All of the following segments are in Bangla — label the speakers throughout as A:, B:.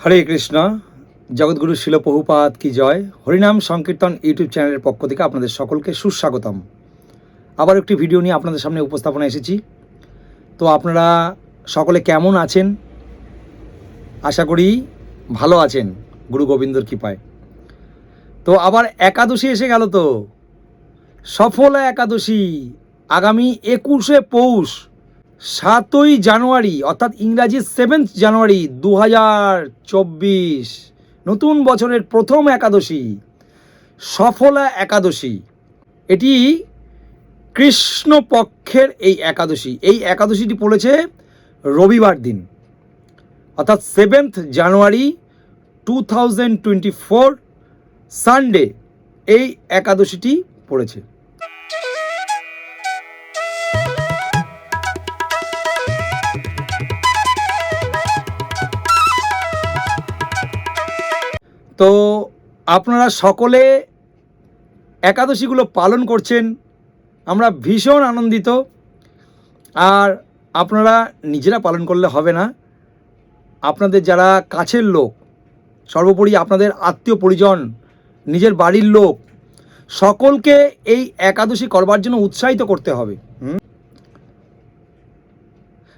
A: হরে কৃষ্ণ। জগৎগুরু শিল প্রভুপাদ কি জয়। হরিনাম সংকীর্তন ইউটিউব চ্যানেলের পক্ষ থেকে আপনাদের সকলকে সুস্বাগতম। আবার একটি ভিডিও নিয়ে আপনাদের সামনে উপস্থাপনা এসেছি। তো আপনারা সকলে কেমন আছেন? আশা করি ভালো আছেন গুরু গোবিন্দর কৃপায়। তো আবার একাদশী এসে গেল। তো সফলা একাদশী আগামী 21শে পৌষ 7ই জানুয়ারি অর্থাৎ ইংরাজি 7th জানুয়ারি 2024 নতুন বছরের প্রথম একাদশী সফলা একাদশী। এটি কৃষ্ণপক্ষের এই একাদশীটি পড়েছে রবিবার দিন অর্থাৎ 7th জানুয়ারি 2024 সানডে এই একাদশীটি পড়েছে। তো আপনারা সকলে একাদশীগুলো পালন করছেন, আমরা ভীষণ আনন্দিত। আর আপনারা নিজেরা পালন করলে হবে না, আপনাদের যারা কাছের লোক, সর্বোপরি আপনাদের আত্মীয় পরিজন, নিজের বাড়ির লোক, সকলকে এই একাদশী করবার জন্য উৎসাহিত করতে হবে।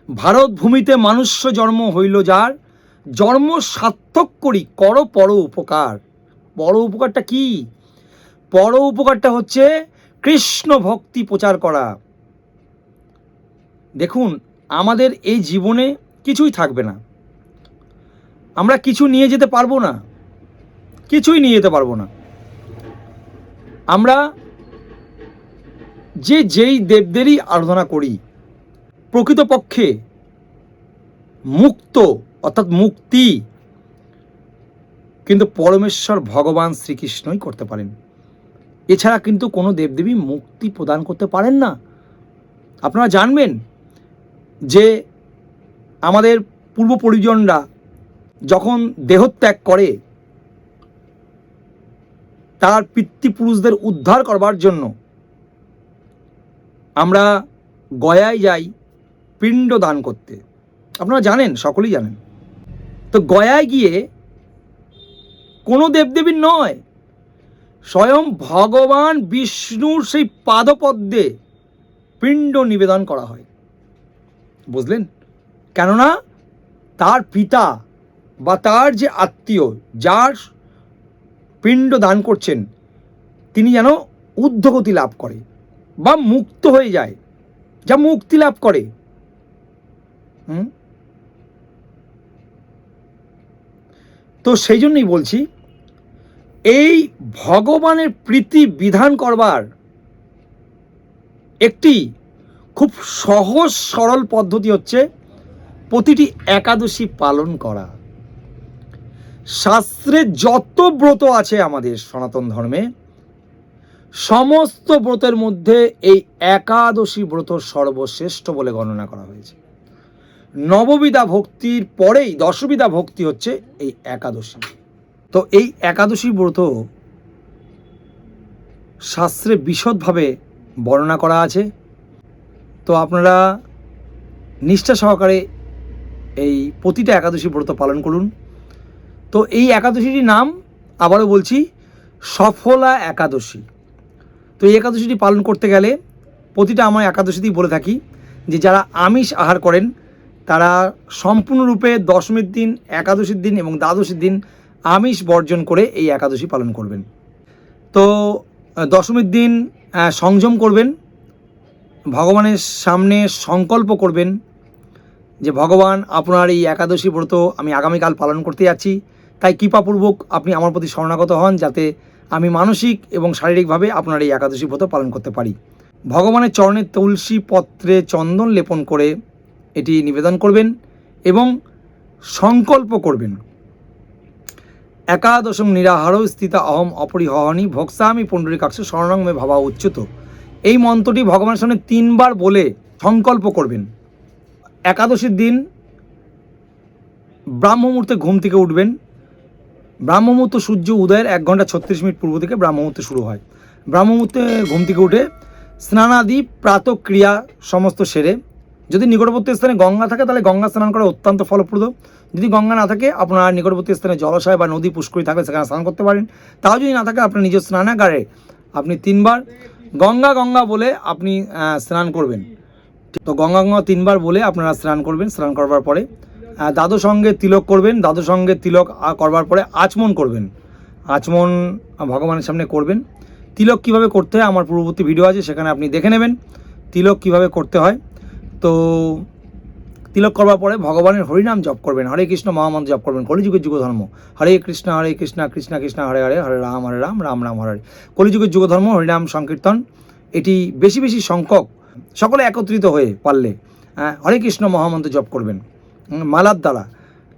A: ভারত ভূমিতে মানুষ্য জন্ম হইল যার, জন্ম সার্থক করি কর পর উপকার। পর উপকারটা কি? পর উপকারটা হচ্ছে কৃষ্ণ ভক্তি প্রচার করা। দেখুন, আমাদের এই জীবনে কিছুই থাকবে না, আমরা কিছু নিয়ে যেতে পারবো না, কিছুই নিয়ে যেতে পারবো না। আমরা যেই দেবদেরই আরাধনা করি, প্রকৃতপক্ষে মুক্ত অর্থাৎ মুক্তি কিন্তু পরমেশ্বর ভগবান শ্রীকৃষ্ণই করতে পারেন। এছাড়া কিন্তু কোনো দেবদেবী মুক্তি প্রদান করতে পারেন না। আপনারা জানবেন যে আমাদের পূর্ব পরিজনরা যখন দেহত্যাগ করে, তার পিতৃপুরুষদের উদ্ধার করবার জন্য আমরা গয়ায় যাই পিণ্ড দান করতে। আপনারা জানেন, সকলেই জানেন। তো গয়ায় গিয়ে কোনো দেবদেবীর নয়, স্বয়ং ভগবান বিষ্ণুর সেই পাদপদ্মে পিণ্ড নিবেদন করা হয়। বুঝলেন? কেননা তার পিতা বা তার যে আত্মীয়, যার পিণ্ড দান করছেন, তিনি যেন ঊর্ধ্বগতি লাভ করে বা মুক্ত হয়ে যায়, যা মুক্তি লাভ করে। তো সেই জন্যই বলছি, এই ভগবানের প্রীতি বিধান করবার একটি খুব সহজ সরল পদ্ধতি হচ্ছে প্রতিটি একাদশী পালন করা। শাস্ত্রে যত ব্রত আছে আমাদের সনাতন ধর্মে, সমস্ত ব্রতের মধ্যে এই একাদশী ব্রত সর্বশ্রেষ্ঠ বলে গণনা করা হয়েছে। নববিধা ভক্তির পরেই দশবিধা ভক্তি হচ্ছে এই একাদশী। তো এই একাদশী ব্রত শাস্ত্রে বিশদভাবে বর্ণনা করা আছে। তো আপনারা নিষ্ঠা সহকারে এই প্রতিটা একাদশী ব্রত পালন করুন। তো এই একাদশীটির নাম আবারও বলছি, সফলা একাদশী। তো এই একাদশীটি পালন করতে গেলে প্রতিটা আমার একাদশীতেই বলে থাকি যে যারা আমিষ আহার করেন তারা সম্পূর্ণরূপে দশমীর দিন, একাদশীর দিন এবং দ্বাদশীর দিন আমিষ বর্জন করে এই একাদশী পালন করবেন। তো দশমীর দিন সংযম করবেন, ভগবানের সামনে সংকল্প করবেন যে ভগবান, আপনার এই একাদশী ব্রত আমি আগামীকাল পালন করতে যাচ্ছি, তাই কৃপাপূর্বক আপনি আমার প্রতি শরণাগত হন, যাতে আমি মানসিক এবং শারীরিকভাবে আপনার এই একাদশী ব্রত পালন করতে পারি। ভগবানের চরণে তুলসী পত্রে চন্দন লেপন করে এটি নিবেদন করবেন এবং সংকল্প করবেন, একাদশং নিরাহার স্থিতা অহম অপরিহরণী ভক্সামি পুণ্ডরীকাক্ষ শরণং মে ভাবা উচ্যুত। এই মন্ত্রটি ভগবানের সামনে 3 বার বলে সংকল্প করবেন। একাদশীর দিন ব্রাহ্মমুহূর্তে ঘুম থেকে উঠবেন। ব্রাহ্মমুহূর্ত সূর্য উদয়ের 1 ঘন্টা 36 মিনিট পূর্ব থেকে ব্রাহ্মমুহূর্ত শুরু হয়। ব্রাহ্মমুহূর্তে ঘুম থেকে উঠে স্নানাদি প্রাতক্রিয়া সমস্ত সেরে যদি নিকটবর্তী স্থানে গঙ্গা থাকে তাহলে গঙ্গা স্নান করা অত্যন্ত ফলপ্রদ। যদি গঙ্গা না থাকে আপনার নিকটবর্তী স্থানে জলাশয় বা নদী পুষ্করী থাকলে সেখানে স্নান করতে পারেন। তাও যদি না থাকে আপনার নিজের স্নানাগারে আপনি 3 বার গঙ্গা গঙ্গা বলে আপনি স্নান করবেন। তো গঙ্গা গঙ্গা 3 বার বলে আপনারা স্নান করবেন। স্নান করবার পরে দ্বাদশ অঙ্গে তিলক করবেন। দ্বাদশ অঙ্গে তিলক করবার পরে আচমন করবেন। আচমন ভগবানের সামনে করবেন। তিলক কিভাবে করতে হয় আমার পূর্ববর্তী ভিডিও আছে, সেখানে আপনি দেখে নেবেন তিলক কিভাবে করতে হয়। তো তিলক করবার পরে ভগবানের হরিনাম জপ করবেন, হরে কৃষ্ণ মহামন্ত্র জপ করবেন, কলিযুগের যুগ ধর্ম হরে কৃষ্ণ কৃষ্ণ কৃষ্ণ হরে হরে, হরে রাম রাম রাম হরে হরে। কলিযুগের যুগ ধর্ম হরিনাম সংকীর্তন, এটি বেশি বেশি সংখ্যক সকলে একত্রিত হয়ে পারলে হরে কৃষ্ণ মহামন্ত্র জপ করবেন মালার দ্বারা।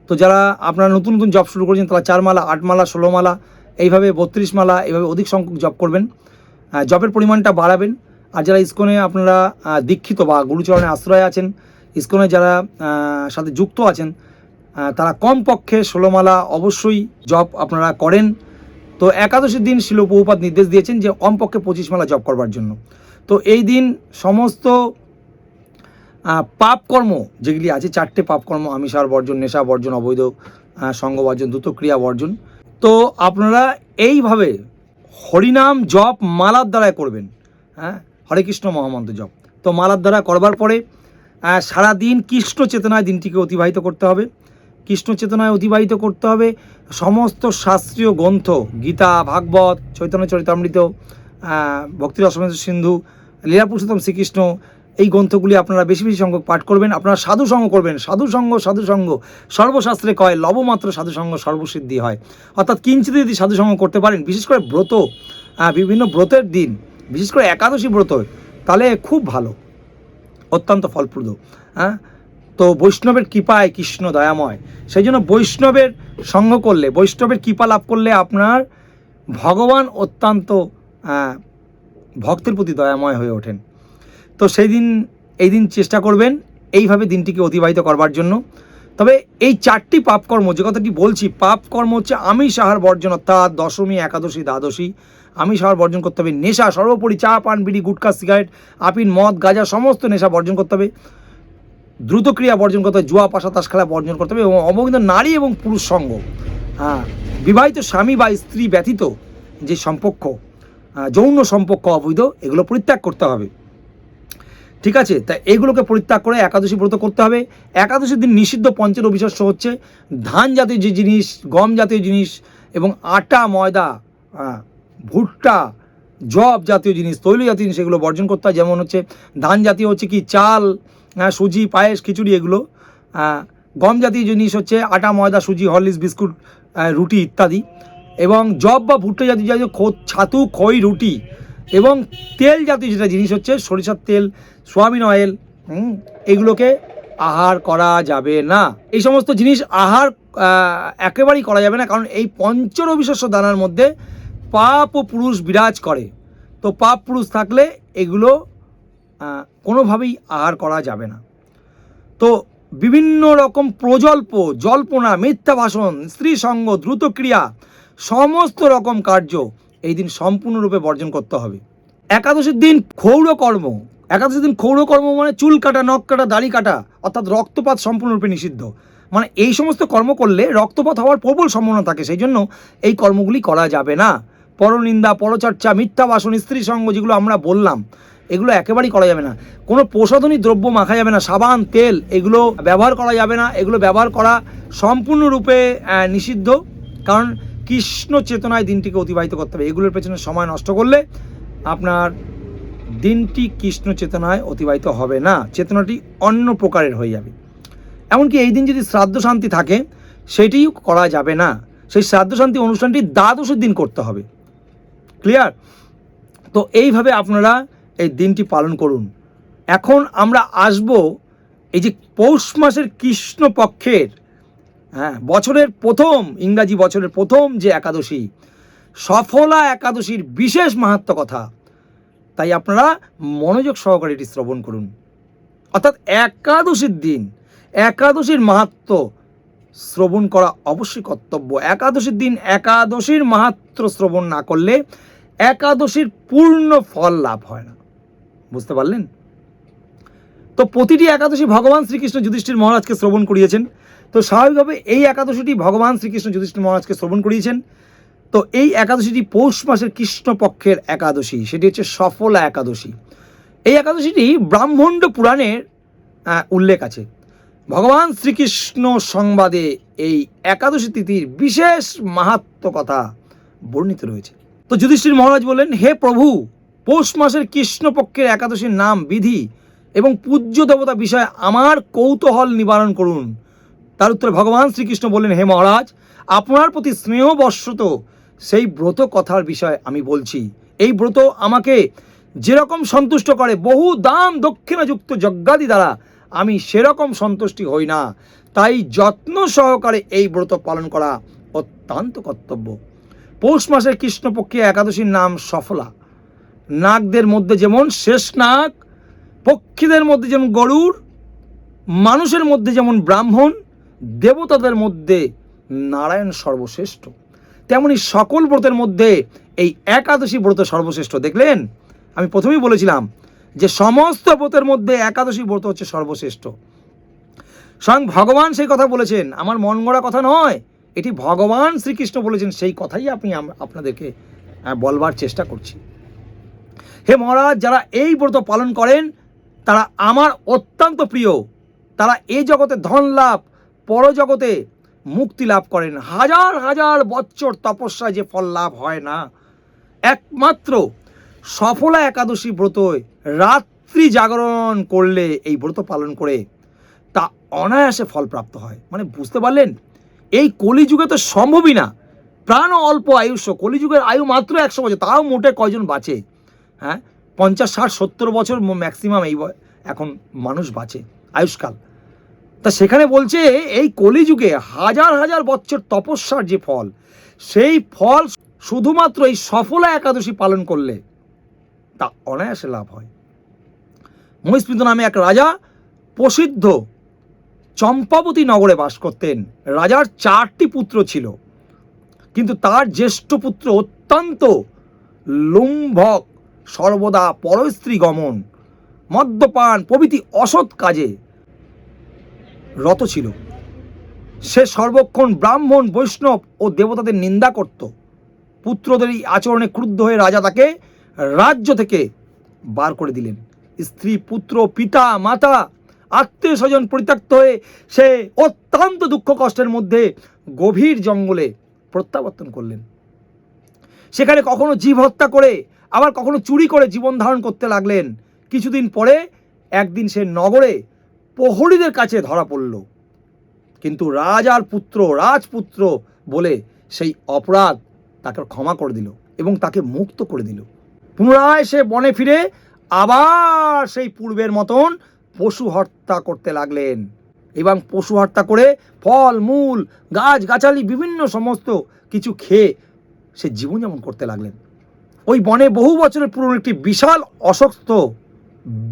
A: তো যারা আপনারা নতুন নতুন জপ শুরু করেছেন তারা 4 মালা 8 মালা 16 মালা এইভাবে 32 মালা এইভাবে অধিক সংখ্যক জপ করবেন। জপের পরিমাণটা বাড়াবেন। আর যারা ইসকনে আপনারা দীক্ষিত বা গুরুচরণে আশ্রয় আছেন, ইসকনে যারা সাথে যুক্ত আছেন, তারা কমপক্ষে 16 মালা অবশ্যই জপ আপনারা করেন। তো একাদশীর দিন শিল প্রভুপাদ নির্দেশ দিয়েছেন যে কমপক্ষে 25 মালা জপ করবার জন্য। তো এই দিন সমস্ত পাপকর্ম যেগুলি আছে 4টে পাপকর্ম, আমিষার বর্জন, নেশা বর্জন, অবৈধ সঙ্গ বর্জন, দ্রুতক্রিয়া বর্জন, তো আপনারা এইভাবে হরিনাম জপ মালার দ্বারায় করবেন। হরে কৃষ্ণ মহামন্ত্র জপ তো মালার দ্বারা করবার পরে সারাদিন কৃষ্ণ চেতনায় দিনটিকে অতিবাহিত করতে হবে। কৃষ্ণ চেতনায় অতিবাহিত করতে হবে। সমস্ত শাস্ত্রীয় গ্রন্থ গীতা, ভাগবত, চৈতন্য চরিতামৃত, ভক্তি রসমৃত সিন্ধু, লীলা পুরুষোত্তম শ্রীকৃষ্ণ, এই গ্রন্থগুলি আপনারা বেশি বেশি সংখ্যক পাঠ করবেন। আপনারা সাধুসঙ্গ করবেন। সাধুসঙ্গ সর্বশাস্ত্রে কয় লবমাত্র সাধুসঙ্গ সর্বসিদ্ধি হয়। অর্থাৎ কিঞ্চিত যদি সাধুসঙ্গ করতে পারেন, বিশেষ করে ব্রত, বিভিন্ন ব্রতের দিন, বিশেষ করে একাদশী ব্রত, তাহলে খুব ভালো, অত্যন্ত ফলপ্রদ। তো বৈষ্ণবের কৃপায় কৃষ্ণ দয়াময়, সেই জন্য বৈষ্ণবের সঙ্গ করলে, বৈষ্ণবের কৃপা লাভ করলে আপনার ভগবান অত্যন্ত ভক্তের প্রতি দয়াময় হয়ে ওঠেন। তো এই দিন চেষ্টা করবেন এইভাবে দিনটিকে অতিবাহিত করবার জন্য। তবে এই 4টি পাপকর্ম যে কথাটি বলছি, পাপকর্ম হচ্ছে আমিষ আহার বর্জন, অর্থাৎ দশমী, একাদশী, দ্বাদশী আমিষ আহার বর্জন করতে হবে। নেশা সর্বোপরি চা, পান, বিড়ি, গুটখা, সিগারেট, আফিন, মদ, গাঁজা সমস্ত নেশা বর্জন করতে হবে। দ্রুতক্রিয়া বর্জন করতে হবে। জুয়া, পাশা, তাস খেলা বর্জন করতে হবে। এবং অবৈধ নারী এবং পুরুষ সঙ্গ, বিবাহিত স্বামী বা স্ত্রী ব্যতীত যে সম্পর্ক, যৌন সম্পর্ক অবৈধ, এগুলো পরিত্যাগ করতে হবে। ঠিক আছে, তা এগুলোকে পরিত্যাগ করে একাদশী ব্রত করতে হবে। একাদশীর দিন নিষিদ্ধ পঞ্চের অবিশ্বাস্য হচ্ছে ধান জাতীয় যে জিনিস, গম জাতীয় জিনিস এবং আটা, ময়দা, ভুট্টা, জব জাতীয় জিনিস, তৈল জাতীয় জিনিস, এগুলো বর্জন করতে হয়। যেমন হচ্ছে ধান জাতীয় হচ্ছে কি চাল, সুজি, পায়েস, খিচুড়ি এগুলো। গম জাতীয় জিনিস হচ্ছে আটা, ময়দা, সুজি, হরলিক্স, বিস্কুট, রুটি ইত্যাদি। এবং জব বা ভুট্টা জাতীয় ছাতু, খই, রুটি। এবং তেল জাতীয় যেটা জিনিস হচ্ছে সরিষার তেল, সোয়াবিন অয়েল, এগুলোকে আহার করা যাবে না। এই সমস্ত জিনিস আহার একেবারেই করা যাবে না, কারণ এই পঞ্চর অবিশ্বাস্য দানার মধ্যে পাপ ও পুরুষ বিরাজ করে। তো পাপ পুরুষ থাকলে এগুলো কোনোভাবেই আহার করা যাবে না। তো বিভিন্ন রকম প্রজল্প, জল্পনা, মিথ্যা ভাষণ, স্ত্রী সঙ্গ, দ্রুতক্রিয়া, সমস্ত রকম কার্য এই দিন সম্পূর্ণরূপে বর্জন করতে হবে। একাদশীর দিন ক্ষৌরকর্ম, একাদশীর দিন ক্ষৌরকর্ম মানে চুল কাটা, নখ কাটা, দাড়ি কাটা, অর্থাৎ রক্তপাত সম্পূর্ণরূপে নিষিদ্ধ। মানে এই সমস্ত কর্ম করলে রক্তপাত হওয়ার প্রবল সম্ভাবনা থাকে, সেই জন্য এই কর্মগুলি করা যাবে না। পরনিন্দা, পরচর্চা, মিথ্যা ভাষণ, স্ত্রী সঙ্গ, যেগুলো আমরা বললাম, এগুলো একেবারেই করা যাবে না। কোনো প্রসাধনী দ্রব্য মাখা যাবে না, সাবান, তেল এগুলো ব্যবহার করা যাবে না। এগুলো ব্যবহার করা সম্পূর্ণরূপে নিষিদ্ধ, কারণ কৃষ্ণ চেতনায় দিনটিকে অতিবাহিত করতে হবে। এগুলোর পেছনে সময় নষ্ট করলে আপনার দিনটি কৃষ্ণ চেতনায় অতিবাহিত হবে না, চেতনাটি অন্য প্রকারের হয়ে যাবে। এমনকি এই দিন যদি শ্রাদ্ধ শান্তি থাকে সেটিও করা যাবে না। সেই শ্রাদ্ধ শান্তি অনুষ্ঠানটি দ্বাদশের দিন করতে হবে। ক্লিয়ার? তো এইভাবে আপনারা এই দিনটি পালন করুন। এখন আমরা আসব এই যে পৌষ মাসের কৃষ্ণপক্ষের বছরের প্রথম, ইংরাজি বছরের প্রথম যে একাদশী, সফলা একাদশীর বিশেষ মাহাত্ম্য কথা। তাই আপনারা মনোযোগ সহকারে এটি শ্রবণ করুন। অর্থাৎ একাদশীর দিন একাদশীর মাহাত্ম্য শ্রবণ করা অবশ্যই কর্তব্য। একাদশীর দিন একাদশীর মাহাত্ম্য শ্রবণ না করলে একাদশীর পূর্ণ ফল লাভ হয় না। বুঝতে পারলেন? তো তো প্রতিটি একাদশী ভগবান শ্রীকৃষ্ণ যুধিষ্ঠির মহারাজকে শ্রবণ করিয়েছেন। তো স্বাভাবিকভাবে এই একাদশীটি ভগবান শ্রীকৃষ্ণ যুধিষ্ঠির মহারাজকে শ্রবণ করিয়েছেন। তো এই একাদশীটি পৌষ মাসের কৃষ্ণপক্ষের একাদশী, সেটি হচ্ছে সফলা একাদশী। এই একাদশীটি ব্রাহ্মণ্ড পুরাণের উল্লেখ আছে। ভগবান শ্রীকৃষ্ণ সংবাদে এই একাদশী তিথির বিশেষ মাহাত্ম্য কথা বর্ণিত রয়েছে। তো যুধিষ্ঠির মহারাজ বললেন, হে প্রভু, পৌষ মাসের কৃষ্ণপক্ষের একাদশীর নাম, বিধি এবং পূজ্য দেবতা বিষয়ে আমার কৌতূহল নিবারণ করুন। তার উত্তরে ভগবান শ্রীকৃষ্ণ বললেন, হে মহারাজ, আপনার প্রতি স্নেহবশত সেই ব্রত কথার বিষয়ে আমি বলছি। এই ব্রত আমাকে যেরকম সন্তুষ্ট করে, বহু দান দক্ষিণাযুক্ত যজ্ঞাদি দ্বারা আমি সেরকম সন্তুষ্টি হই না। তাই যত্ন সহকারে এই ব্রত পালন করা অত্যন্ত কর্তব্য। পৌষ মাসের কৃষ্ণপক্ষে একাদশীর নাম সফলা। নাগদের মধ্যে যেমন শেষ নাগ, পক্ষীদের মধ্যে যেমন গরুড়, মানুষের মধ্যে যেমন ব্রাহ্মণ, দেবতাদের মধ্যে নারায়ণ সর্বশ্রেষ্ঠ, তেমনি সকল ব্রতের মধ্যে এই একাদশী ব্রত সর্বশ্রেষ্ঠ। দেখলেন, আমি প্রথমেই বলেছিলাম যে সমস্ত ব্রতের মধ্যে একাদশী ব্রত হচ্ছে সর্বশ্রেষ্ঠ। স্বয়ং ভগবান সেই কথা বলেছেন, আমার মন গড়া কথা নয়, এটি ভগবান শ্রীকৃষ্ণ বলেছেন, সেই কথাই আপনাদেরকে বলবার চেষ্টা করছি। হে মহারাজ, যারা এই ব্রত পালন করেন তারা আমার অত্যন্ত প্রিয়। তারা এই জগতে ধন লাভ, পরজগতে মুক্তি লাভ করেন। হাজার হাজার বৎসর তপস্যায় যে ফল লাভ হয় না, একমাত্র সফলা একাদশী ব্রত রাত্রি জাগরণ করলে, এই ব্রত পালন করে তা অনায়াসে ফল প্রাপ্ত হয়। মানে বুঝতে পারলেন, এই কলিযুগে তো সম্ভবই না। প্রাণ অল্প আয়ুষ্য, কলিযুগের আয়ু মাত্র 100 বছর, তাও মোটে কয়জন বাঁচে? হ্যাঁ, 50, 60, 70 বছর ম্যাক্সিমাম এই এখন মানুষ বাঁচে আয়ুষ্কাল। তা সেখানে বলছে এই কলিযুগে হাজার হাজার বছর তপস্যার যে ফল, সেই ফল শুধুমাত্র এই সফলা একাদশী পালন করলে তা অনায়াসে লাভ হয়। মহিস্মিত নামে এক রাজা প্রসিদ্ধ চম্পাবতী নগরে বাস করতেন। রাজার 4টি পুত্র ছিল, কিন্তু তার জ্যেষ্ঠ পুত্র অত্যন্ত লুম্ভক, সর্বদা পরস্ত্রী গমন, মদ্যপান প্রভৃতি অসৎ কাজে রত ছিল। সে সর্বক্ষণ ব্রাহ্মণ, বৈষ্ণব ও দেবতাদের নিন্দা করত। পুত্রদের এই আচরণে ক্রুদ্ধ হয়ে রাজা তাকে রাজ্য থেকে বার করে দিলেন। স্ত্রী, পুত্র, পিতা, মাতা, আত্মীয় স্বজন পরিত্যক্ত হয়ে সে অত্যন্ত দুঃখ কষ্টের মধ্যে গভীর জঙ্গলে প্রত্যাবর্তন করলেন। সেখানে কখনো জীব হত্যা করে, আবার কখনো চুরি করে জীবন ধারণ করতে লাগলেন। কিছুদিন পরে একদিন সে নগরে প্রহরীদের কাছে ধরা পড়ল, কিন্তু রাজপুত্র বলে সেই অপরাধ তাকে ক্ষমা করে দিল এবং তাকে মুক্ত করে দিল। পুনরায় সে বনে ফিরে আবার সেই পূর্বের মতন পশু হত্যা করতে লাগলেন এবং পশু হত্যা করে ফল মূল গাছ গাছালি বিভিন্ন সমস্ত কিছু খেয়ে সে জীবনযাপন করতে লাগলেন। ওই বনে বহু বছরের পুরনো একটি বিশাল অশ্বত্থ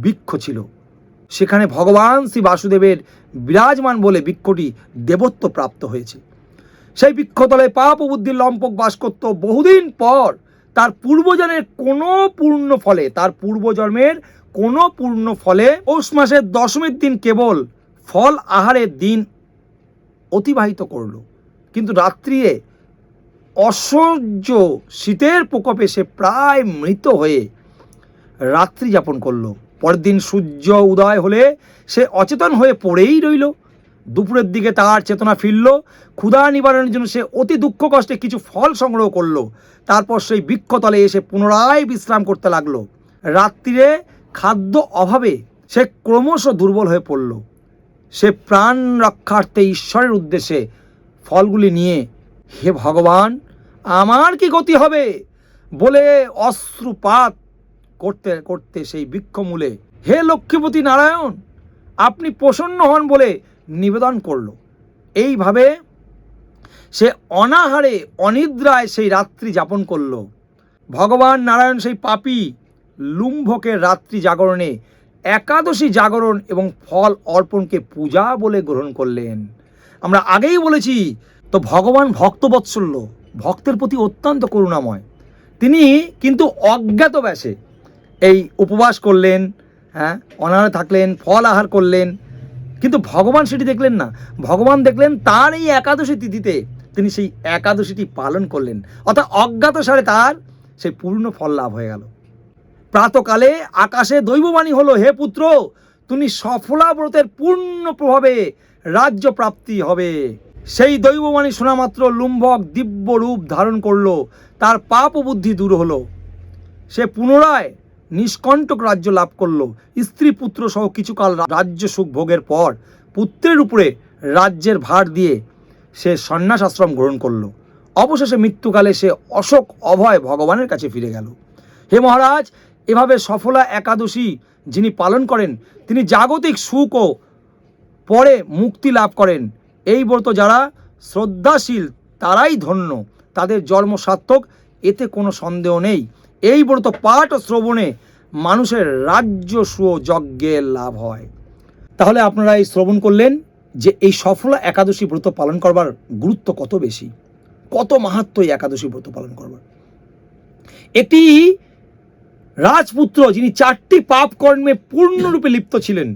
A: বৃক্ষ ছিল। সেখানে ভগবান শ্রী বাসুদেবের বিরাজমান বলে বৃক্ষটি দেবত্ব প্রাপ্ত হয়েছে। সেই বৃক্ষতলে পাপ ও বুদ্ধির লম্পক বাস করত। বহুদিন পর তার পূর্বজন্মের কোনো পূর্ণ ফলে পৌষ মাসের দশমীর দিন কেবল ফল আহারের দিন অতিবাহিত করল, কিন্তু রাত্রিরে অসহ্য শীতের প্রকোপে সে প্রায় মৃত হয়ে রাত্রি যাপন করল। পরের দিন সূর্য উদয় হলে সে অচেতন হয়ে পড়েই রইল। দুপুরের দিকে তার চেতনা ফিরল। ক্ষুধা নিবারণের জন্য সে অতি দুঃখ কষ্টে কিছু ফল সংগ্রহ করলো। তারপর সেই বৃক্ষতলে এসে পুনরায় বিশ্রাম করতে লাগলো। রাত্রিরে খাদ্য অভাবে সে ক্রমশ দুর্বল হয়ে পড়ল। সে প্রাণ রক্ষার্থে ঈশ্বরের উদ্দেশ্যে ফলগুলি নিয়ে, হে ভগবান, আমার কি গতি হবে বলে অশ্রুপাত করতে করতে সেই বৃক্ষমূলে, হে লক্ষ্মীপতি নারায়ণ, আপনি প্রসন্ন হন বলে নিবেদন করল। এইভাবে সে অনাহারে অনিদ্রায় সেই রাত্রি যাপন করল। ভগবান নারায়ণ সেই পাপী লুম্ভকের রাত্রি জাগরণে একাদশী জাগরণ এবং ফল অর্পণকে পূজা বলে গ্রহণ করলেন। আমরা আগেই বলেছি, তো ভগবান ভক্তবৎসল্য, ভক্তের প্রতি অত্যন্ত করুণাময়। তিনি কিন্তু অজ্ঞাতবাসে এই উপবাস করলেন, হ্যাঁ, অনাহারে থাকলেন, ফল আহার করলেন, কিন্তু ভগবান সেটি দেখলেন না। ভগবান দেখলেন তার এই একাদশী তিথিতে তিনি সেই একাদশীটি পালন করলেন, অর্থাৎ অজ্ঞাতসারে তার সেই পূর্ণ ফল লাভ হয়ে গেল। প্রাতকালে আকাশে দৈববাণী হলো, হে পুত্র, তুমি সফলা ব্রতের পূর্ণ প্রভাবে রাজ্য প্রাপ্তি হবে। সেই দৈববাণী শোনা মাত্র লুম্ভক দিব্য রূপ ধারণ করলো, তার পাপ ও বুদ্ধি দূর হলো, সে পুনরায় নিষ্কণ্টক রাজ্য লাভ করলো। স্ত্রী পুত্র সহ কিছুকাল রাজ্য সুখ ভোগের পর পুত্রের উপরে রাজ্যের ভার দিয়ে সে সন্ন্যাস আশ্রম গ্রহণ করলো। অবশেষে মৃত্যুকালে সে অশোক অভয় ভগবানের কাছে ফিরে গেল। হে মহারাজ, এভাবে সফলা একাদশী যিনি পালন করেন তিনি জাগতিক সুখ ও পরে মুক্তি লাভ করেন। এই ব্রত যারা শ্রদ্ধাশীল তারাই ধন্য, তাদের জন্ম সার্থক, এতে কোনো সন্দেহ নেই। এই ব্রত পাঠ ও শ্রবণে মানুষের রাজ্য সুখ যজ্ঞের লাভ হয়। তাহলে আপনারা এই শ্রবণ করলেন যে এই সফলা একাদশী ব্রত পালন করবার গুরুত্ব কত বেশি, কত মাহাত্ম্য এই একাদশী ব্রত পালন করবার। এটি রাজপুত্র যিনি 4টি পাপ কর্মে পূর্ণরূপে লিপ্ত ছিলেন,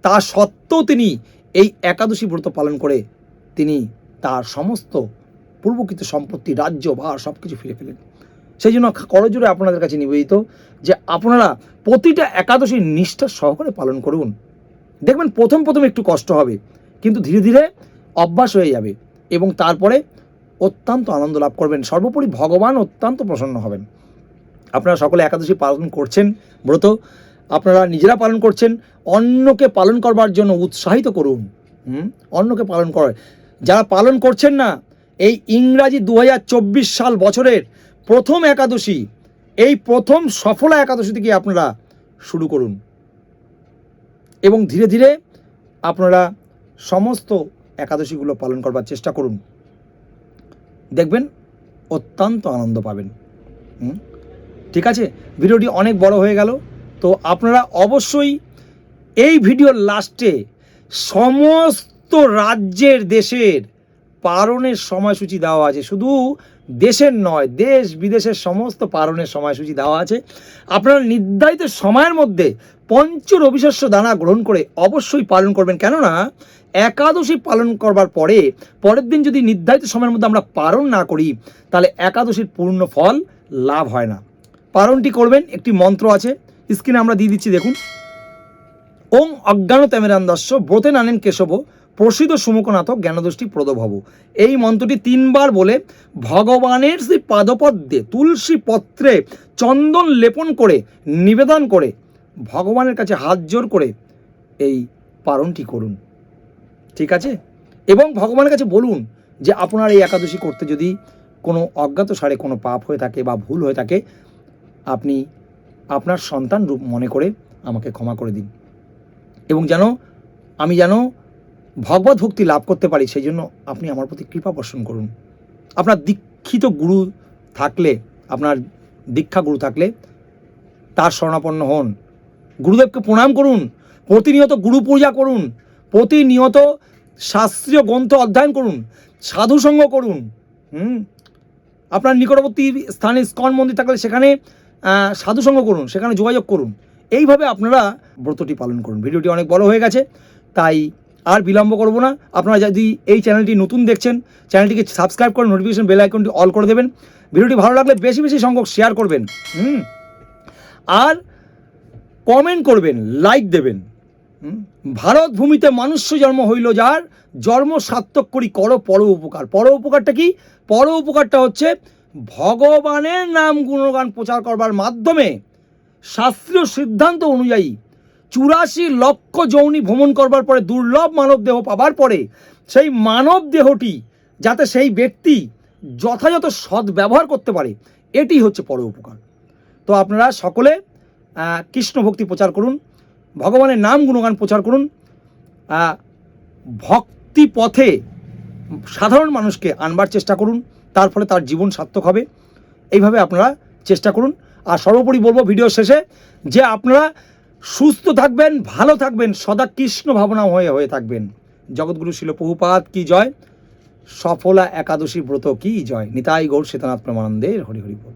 A: তা সত্ত্বেও তিনি এই একাদশী ব্রত পালন করে তিনি তার সমস্ত পূর্বকৃত সম্পত্তি, রাজ্য, ভার সব কিছু ফিরে পেলেন। সেই জন্য করজোড়ে আপনাদের কাছে নিবেদিত যে আপনারা প্রতিটা একাদশী নিষ্ঠা সহকারে পালন করুন। দেখবেন প্রথম একটু কষ্ট হবে, কিন্তু ধীরে ধীরে অভ্যাস হয়ে যাবে এবং তারপরে অত্যন্ত আনন্দ লাভ করবেন। সর্বোপরি ভগবান অত্যন্ত প্রসন্ন হবেন। আপনারা সকলে একাদশী পালন করছেন, ব্রত আপনারা নিজেরা পালন করছেন, অন্যকে পালন করবার জন্য উৎসাহিত করুন। অন্যকে পালন করে যারা পালন করছেন না, এই ইংরাজি 2024 সাল বছরের প্রথম একাদশী, এই প্রথম সফলা একাদশী থেকে আপনারা শুরু করুন এবং ধীরে ধীরে আপনারা সমস্ত একাদশীগুলো পালন করবার চেষ্টা করুন। দেখবেন অত্যন্ত আনন্দ পাবেন। ঠিক আছে, ভিডিওটি অনেক বড় হয়ে গেল, তো আপনারা অবশ্যই এই ভিডিওর লাস্টে সমস্ত রাজ্যের, দেশের পালনের সময়সূচি দেওয়া আছে। শুধু দেশের নয়, দেশ বিদেশের সমস্ত পালনের সময়সূচি দেওয়া আছে। আপনারা নির্ধারিত সময়ের মধ্যে পঞ্চ রবিশস্য দানা গ্রহণ করে অবশ্যই পালন করবেন। কেননা একাদশী পালন করবার পরে পরের দিন যদি নির্ধারিত সময়ের মধ্যে আমরা পালন না করি, তাহলে একাদশীর পূর্ণ ফল লাভ হয় না। পালনটি করবেন, একটি মন্ত্র আছে, স্ক্রিনে আমরা দিয়ে দিচ্ছি, দেখুন। ওং অজ্ঞানতেমেরান্দস্য ব্রতে নানেন কেশব প্রসিদ্ধ সুমুখনাথ জ্ঞানদৃষ্টি প্রদভব। এই মন্ত্রটি 3 বার বলে ভগবানের সেই পাদপদ্মে তুলসী পত্রে চন্দন লেপন করে নিবেদন করে ভগবানের কাছে হাত জোর করে এই পালনটি করুন। ঠিক আছে, এবং ভগবানের কাছে বলুন যে আপনার এই একাদশী করতে যদি কোনো অজ্ঞাতসারে কোনো পাপ হয়ে থাকে বা ভুল হয়ে থাকে, আপনি আপনার সন্তান রূপ মনে করে আমাকে ক্ষমা করে দিন এবং আমি যেন ভগবত ভক্তি লাভ করতে পারি, সেই জন্য আপনি আমার প্রতি কৃপা পোষণ করুন। আপনার দীক্ষিত গুরু থাকলে, আপনার দীক্ষা গুরু থাকলে তার শরণাপন্ন হন, গুরুদেবকে প্রণাম করুন, প্রতিনিয়ত গুরু পূজা করুন, প্রতিনিয়ত শাস্ত্রীয় গ্রন্থ অধ্যয়ন করুন, সাধুসঙ্গ করুন। আপনার নিকটবর্তী স্থানে ইস্কন মন্দির থাকলে সেখানে সাধুসঙ্গ করুন, সেখানে যোগাযোগ করুন। এইভাবে আপনারা ব্রতটি পালন করুন। ভিডিওটি অনেক বড় হয়ে গেছে, তাই আর বিলম্ব করব না। আপনারা যদি এই চ্যানেলটি নতুন দেখছেন, চ্যানেলটিকে সাবস্ক্রাইব করে নোটিফিকেশন বেল আইকনটি অল করে দেবেন। ভিডিওটি ভালো লাগলে বেশি বেশি সংখ্যক শেয়ার করবেন, আর কমেন্ট করবেন, লাইক দেবেন। ভারত ভূমিতে মনুষ্য জন্ম হইল যার, জন্ম সার্থক করি করো পর উপকার। পর উপকারটা কি? পর উপকারটা হচ্ছে ভগবানের নাম গুণগান প্রচার করবার মাধ্যমে শাস্ত্রীয় সিদ্ধান্ত অনুযায়ী 84 লক্ষ যৌনি ভ্রমণ করবার পরে দুর্লভ মানব দেহ পাবার পরে সেই মানব দেহটি যাতে সেই ব্যক্তি যথাযথ সৎ ব্যবহার করতে পারে, এটি হচ্ছে পর উপকার। তো আপনারা সকলে কৃষ্ণ ভক্তি প্রচার করুন, ভগবানের নাম গুণগান প্রচার করুন, ভক্তি পথে সাধারণ মানুষকে আনবার চেষ্টা করুন, তার ফলে তার জীবন সার্থক হবে। এইভাবে আপনারা চেষ্টা করুন। আর সর্বোপরি বলবো ভিডিও শেষে যে আপনারা সুস্থ থাকবেন, ভালো থাকবেন, সদা কৃষ্ণ ভাবনা হয়ে থাকবেন। জগৎগুরু শিল প্রভুপাদ কি জয়, সফলা একাদশী ব্রত কি জয়, নিতাই গৌর শ্বেতনাথ প্রেমানন্দের হরি হরি বল।